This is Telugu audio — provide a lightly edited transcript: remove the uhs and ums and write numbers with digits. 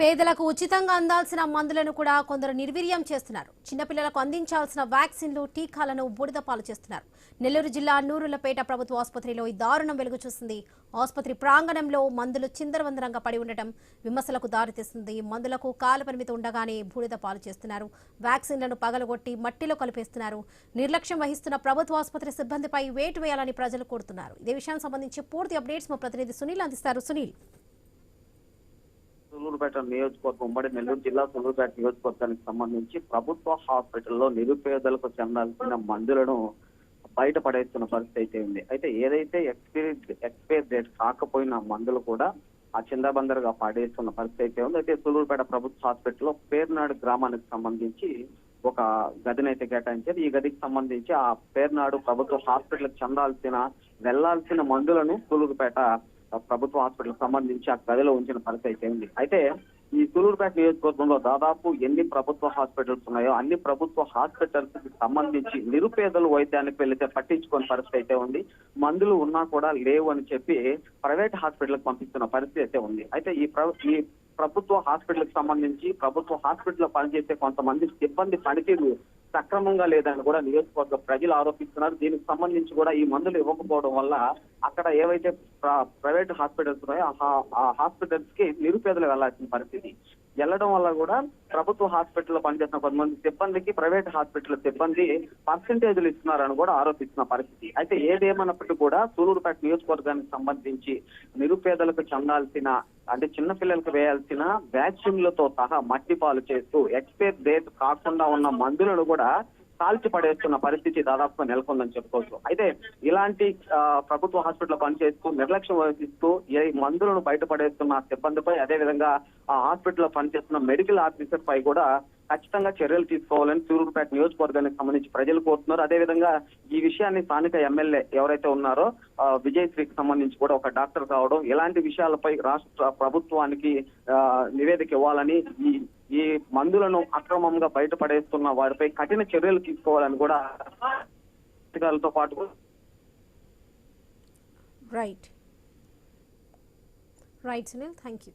పేదలకు ఉచితంగా అందాల్సిన మందులను కూడా కొందరు నిర్వీర్యం చేస్తున్నారు. చిన్నపిల్లలకు అందించాల్సిన వ్యాక్సిన్లు, టీకాలను బూడిద పాలు చేస్తున్నారు. నెల్లూరు జిల్లా నూరులపేట ప్రభుత్వ ఆసుపత్రిలో ఈ దారుణం వెలుగు చూసింది. ఆసుపత్రి ప్రాంగణంలో మందులు చిందరవందరంగా పడి ఉండటం విమర్శలకు దారితీస్తుంది. మందులకు కాల పరిమితి ఉండగానే బూడిద పాలు చేస్తున్నారు. వ్యాక్సిన్లను పగలగొట్టి మట్టిలో కలిపేస్తున్నారు. నిర్లక్ష్యం వహిస్తున్న ప్రభుత్వ ఆసుపత్రి సిబ్బందిపై వేటు వేయాలని ప్రజలు కోరుతున్నారు. ఇదే విషయానికి సంబంధించి పూర్తి అప్డేట్స్ మా ప్రతినిధి సునీల్ అందిస్తారు. సునీల్, సూలూరుపేట నియోజకవర్గం ఉమ్మడి నెల్లూరు జిల్లా సూలూరుపేట నియోజకవర్గానికి సంబంధించి ప్రభుత్వ హాస్పిటల్లో నిరుపేదలకు చెందాల్సిన మందులను బయట పడేస్తున్న పరిస్థితి అయితే ఉంది. అయితే ఏదైతే ఎక్స్పైర్ డేట్ కాకపోయిన మందులు కూడా ఆ చిందబందరుగా పడేస్తున్న పరిస్థితి అయితే ఉంది. అయితే సూలూరుపేట ప్రభుత్వ హాస్పిటల్లో పేర్నాడు గ్రామానికి సంబంధించి ఒక గదిని అయితే కేటాయించారు. ఈ గదికి సంబంధించి ఆ పేర్నాడు ప్రభుత్వ హాస్పిటల్కి వెళ్లాల్సిన మందులను సూలూరుపేట ప్రభుత్వ హాస్పిటల్ సంబంధించి ఆ గదిలో ఉంచిన పరిస్థితి అయితే ఉంది. అయితే ఈ సూలూరుపేట నియోజకవర్గంలో దాదాపు ఎన్ని ప్రభుత్వ హాస్పిటల్స్ ఉన్నాయో అన్ని ప్రభుత్వ హాస్పిటల్స్ కి సంబంధించి నిరుపేదలు వైద్యానికి వెళ్తే పట్టించుకునే పరిస్థితి అయితే ఉంది. మందులు ఉన్నా కూడా లేవు అని చెప్పి ప్రైవేట్ హాస్పిటల్కి పంపిస్తున్న పరిస్థితి అయితే ఉంది. అయితే ఈ ప్రభుత్వ హాస్పిటల్ కి సంబంధించి ప్రభుత్వ హాస్పిటల్లో పనిచేసే కొంతమంది సిబ్బంది పనితీరు సక్రమంగా లేదని కూడా నియోజకవర్గ ప్రజలు ఆరోపిస్తున్నారు. దీనికి సంబంధించి కూడా ఈ మందులు ఇవ్వకపోవడం వల్ల అక్కడ ఏవైతే ప్రైవేట్ హాస్పిటల్స్ ఉన్నాయో ఆ హాస్పిటల్స్ కి నిరుపేదలు వెళ్లాల్సిన పరిస్థితి. వెళ్లడం వల్ల కూడా ప్రభుత్వ హాస్పిటల్లో పనిచేస్తున్న కొంతమంది సిబ్బందికి ప్రైవేట్ హాస్పిటల్ సిబ్బంది పర్సెంటేజ్లు ఇస్తున్నారని కూడా ఆరోపిస్తున్న పరిస్థితి. అయితే ఏదేమన్నప్పటికీ కూడా సూలూరుపేట నియోజకవర్గానికి సంబంధించి నిరుపేదలకు చెందాల్సిన అంటే చిన్నపిల్లలకు వేయాల్సిన వ్యాక్సిన్లతో సహా మట్టి పాలు చేస్తూ ఎక్స్పైర్ డేట్ కాకుండా ఉన్న మందులను కూడా కాల్చి పడేస్తున్న పరిస్థితి దాదాపుగా నెలకొందని చెప్పుకోవచ్చు. అయితే ఇలాంటి ప్రభుత్వ హాస్పిటల్ పనిచేస్తూ నిర్లక్ష్యం వహిస్తూ ఈ మందులను బయటపడేస్తున్న సిబ్బందిపై అదేవిధంగా ఆ హాస్పిటల్లో పనిచేస్తున్న మెడికల్ ఆఫీసర్ పై కూడా ఖచ్చితంగా చర్యలు తీసుకోవాలని సూలూరుపేట నియోజకవర్గానికి సంబంధించి ప్రజలు కోరుతున్నారు. అదేవిధంగా ఈ విషయాన్ని స్థానిక ఎమ్మెల్యే ఎవరైతే ఉన్నారో విజయశ్రీకి సంబంధించి కూడా ఒక డాక్టర్ కావడం, ఇలాంటి విషయాలపై రాష్ట్ర ప్రభుత్వానికి నివేదిక ఇవ్వాలని, ఈ మందులను అక్రమంగా బయటపడేస్తున్న వారిపై కఠిన చర్యలు తీసుకోవాలని కూడా అధికారులతో పాటు రైట్ సునీల్, థ్యాంక్ యూ.